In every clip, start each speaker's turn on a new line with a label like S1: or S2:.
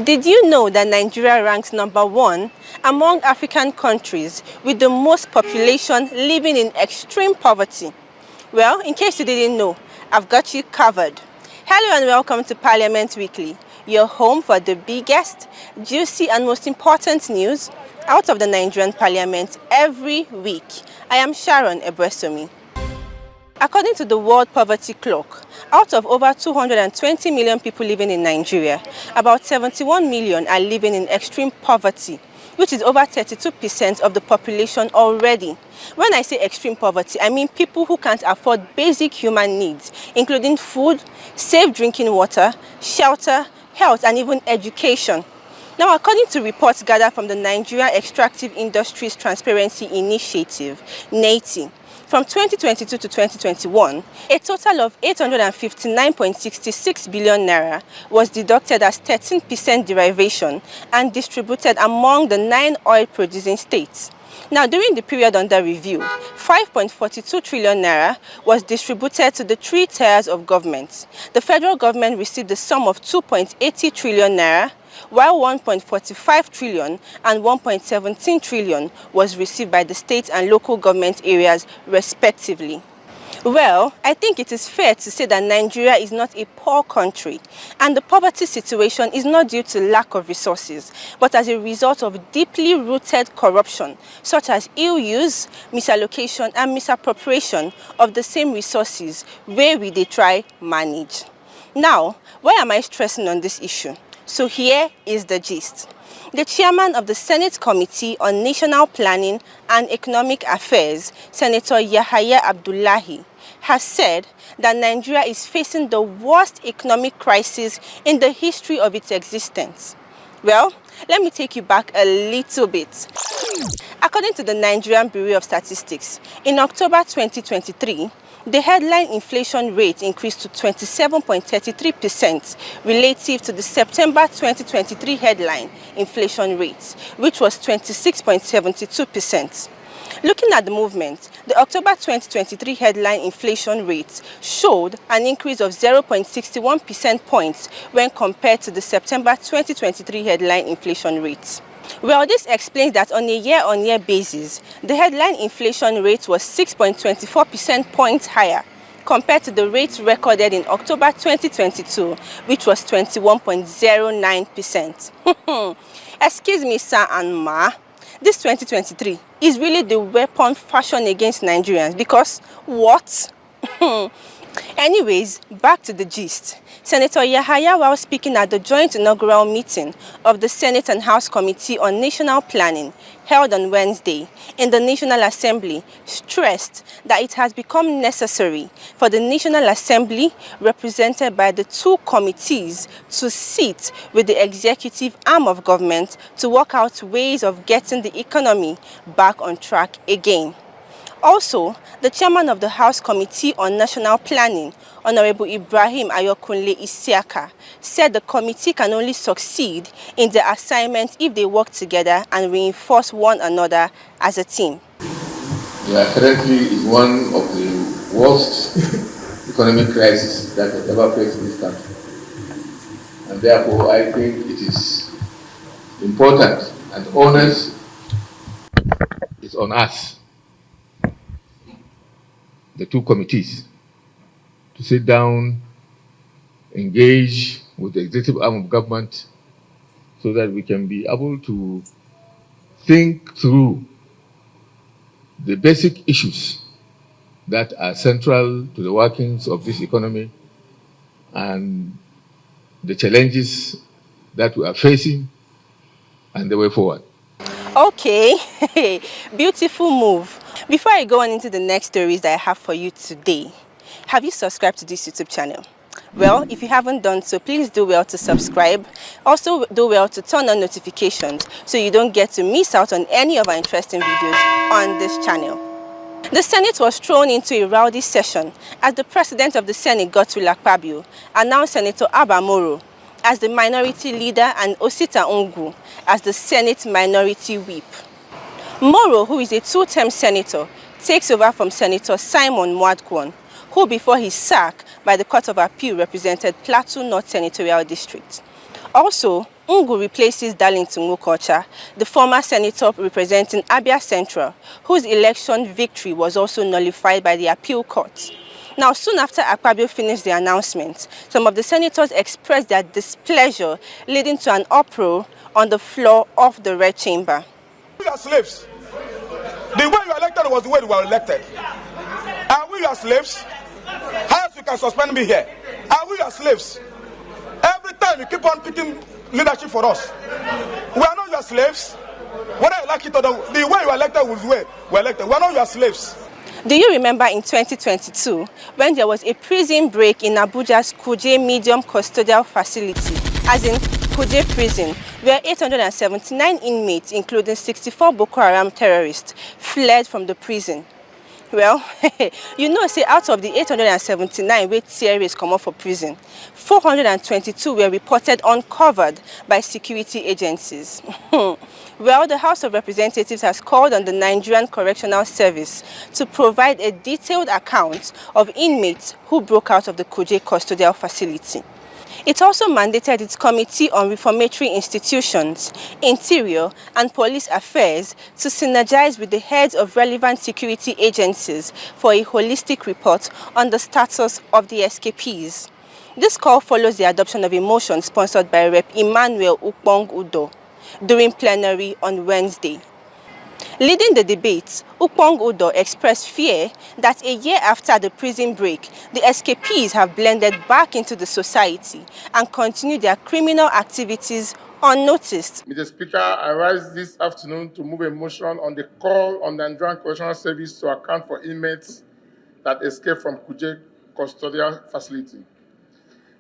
S1: Did you know that Nigeria ranks #1 among African countries with the most population living in extreme poverty? Well, in case you didn't know, I've got you covered. Hello and welcome to Parliament Weekly, your home for the biggest, juicy and most important news out of the Nigerian Parliament every week. I am Sharon Ebresomi. According to the World Poverty Clock, out of over 220 million people living in Nigeria, about 71 million are living in extreme poverty, which is over 32% of the population already. When I say extreme poverty, I mean people who can't afford basic human needs, including food, safe drinking water, shelter, health, and even education. Now, according to reports gathered from the Nigeria Extractive Industries Transparency Initiative, (NETI), from 2022 to 2021, a total of 859.66 billion naira was deducted as 13% derivation and distributed among the 9 oil-producing states. Now, during the period under review, 5.42 trillion naira was distributed to the 3 tiers of government. The federal government received the sum of 2.80 trillion naira, while 1.45 trillion and 1.17 trillion was received by the state and local government areas respectively. Well, I think it is fair to say that Nigeria is not a poor country, and the poverty situation is not due to lack of resources, but as a result of deeply rooted corruption, such as ill use, misallocation, and misappropriation of the same resources where we try manage. Now, why am I stressing on this issue? So here is the gist. The chairman of the Senate Committee on National Planning and Economic Affairs, Senator Yahaya Abdullahi, has said that Nigeria is facing the worst economic crisis in the history of its existence. Well, let me take you back a little bit. According to the Nigerian Bureau of Statistics, in October 2023, the headline inflation rate increased to 27.33% relative to the September 2023 headline inflation rate, which was 26.72%. Looking at the movement, the October 2023 headline inflation rate showed an increase of 0.61 percentage points when compared to the September 2023 headline inflation rate. Well, this explains that on a year-on-year basis, the headline inflation rate was 6.24 percentage points higher compared to the rate recorded in October 2022, which was 21.09%. Excuse me, sir and ma, this 2023 is really the weapon fashioned against Nigerians because what? Anyways, back to the gist. Senator Yahaya, while speaking at the joint inaugural meeting of the Senate and House Committee on National Planning held on Wednesday in the National Assembly, stressed that it has become necessary for the National Assembly, represented by the 2 committees, to sit with the executive arm of government to work out ways of getting the economy back on track again. Also, the chairman of the House Committee on National Planning, Honorable Ibrahim Ayokunle Isiaka, said the committee can only succeed in their assignment if they work together and reinforce one another as a team.
S2: We are currently in one of the worst economic crises that has ever faced this country. And therefore, I think it is important and onus is on us, the 2 committees, to sit down, engage with the executive arm of government so that we can be able to think through the basic issues that are central to the workings of this economy and the challenges that we are facing and the way forward.
S1: Okay, beautiful move. Before I go on into the next stories that I have for you today, have you subscribed to this YouTube channel? Well, if you haven't done so, please do well to subscribe. Also, do well to turn on notifications so you don't get to miss out on any of our interesting videos on this channel. The Senate was thrown into a rowdy session as the President of the Senate, Akpabio, announced Senator Abba Moro as the minority leader and Osita Ngwu as the Senate Minority Whip. Moro, who is a 2-term senator, takes over from Senator Simon Mwadkwon, who before his sack by the Court of Appeal represented Plateau North Senatorial District. Also, Ngu replaces Darlington Wokocha, the former senator representing Abia Central, whose election victory was also nullified by the appeal court. Now, soon after Akpabio finished the announcement, some of the senators expressed their displeasure, leading to an uproar on the floor of the Red Chamber.
S3: We are slaves. The way you are elected was the way you were elected. Are we your slaves? How else you can suspend me here? Are we your slaves? Every time you keep on picking leadership for us. We are not your slaves. Whether you like it or not, the way you are elected was the way we are elected. We are not your slaves.
S1: Do you remember in 2022 when there was a prison break in Abuja's Kuje Medium Custodial Facility, as in Kuje Prison, where 879 inmates, including 64 Boko Haram terrorists, fled from the prison? Well, you know, say out of the 879 wey terrorists come out for prison, 422 were reported uncovered by security agencies. Well, the House of Representatives has called on the Nigerian Correctional Service to provide a detailed account of inmates who broke out of the Kuje custodial facility. It also mandated its Committee on Reformatory Institutions, Interior and Police Affairs to synergize with the heads of relevant security agencies for a holistic report on the status of the escapees. This call follows the adoption of a motion sponsored by Rep. Emmanuel Ukpong Udo during plenary on Wednesday. Leading the debate, Ukpong Udo expressed fear that a year after the prison break, the escapees have blended back into the society and continue their criminal activities unnoticed.
S4: Mr. Speaker, I rise this afternoon to move a motion on the call on the Nigerian Correctional Service to account for inmates that escaped from Kuje Custodial Facility.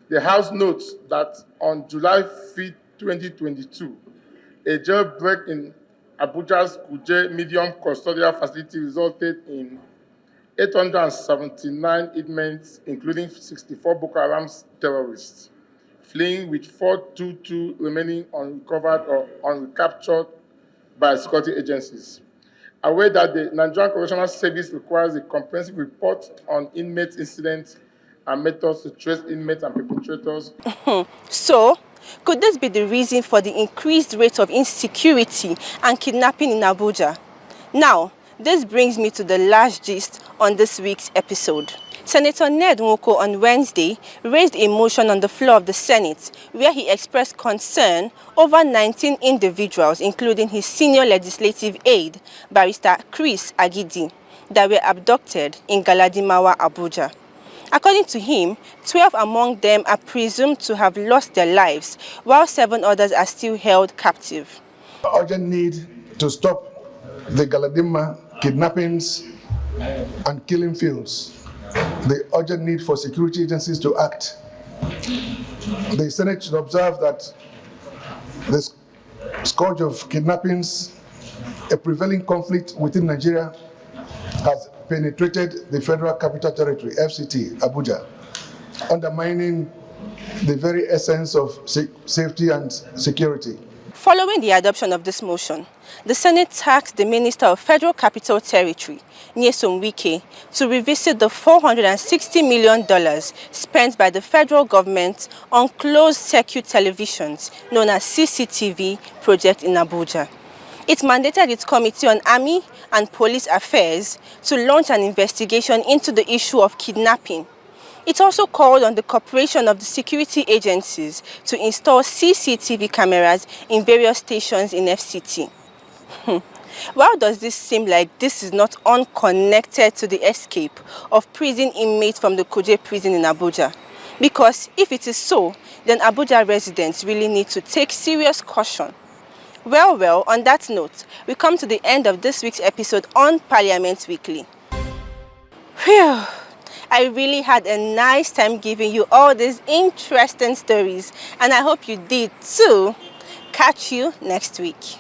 S4: The House notes that on July 5, 2022, a jailbreak in Abuja's Kuje Medium Custodial Facility resulted in 879 inmates, including 64 Boko Haram terrorists, fleeing with 422 remaining unrecovered or unrecaptured by security agencies. Aware that the Nigerian Correctional Service requires a comprehensive report on inmate incidents and methods to trace inmates and perpetrators.
S1: So, could this be the reason for the increased rate of insecurity and kidnapping in Abuja? Now, this brings me to the last gist on this week's episode. Senator Ned Nwoko on Wednesday raised a motion on the floor of the Senate where he expressed concern over 19 individuals, including his senior legislative aide, Barrister Chris Agidi, that were abducted in Galadimawa, Abuja. According to him, 12 among them are presumed to have lost their lives, while 7 others are still held captive.
S5: Urgent need to stop the Galadima kidnappings and killing fields. The urgent need for security agencies to act. The Senate should observe that the scourge of kidnappings, a prevailing conflict within Nigeria, has penetrated the Federal Capital Territory, FCT, Abuja, undermining the very essence of safety and security.
S1: Following the adoption of this motion, the Senate tasked the Minister of Federal Capital Territory, Nyesom Wike, to revisit the $460 million spent by the federal government on closed-circuit televisions, known as CCTV, project in Abuja. It mandated its Committee on Army and Police Affairs to launch an investigation into the issue of kidnapping. It also called on the cooperation of the security agencies to install CCTV cameras in various stations in FCT. Why does this seem like this is not unconnected to the escape of prison inmates from the Kuje prison in Abuja? Because if it is so, then Abuja residents really need to take serious caution. Well, on that note, we come to the end of this week's episode on Parliament Weekly. Phew! I really had a nice time giving you all these interesting stories, and I hope you did too. Catch you next week.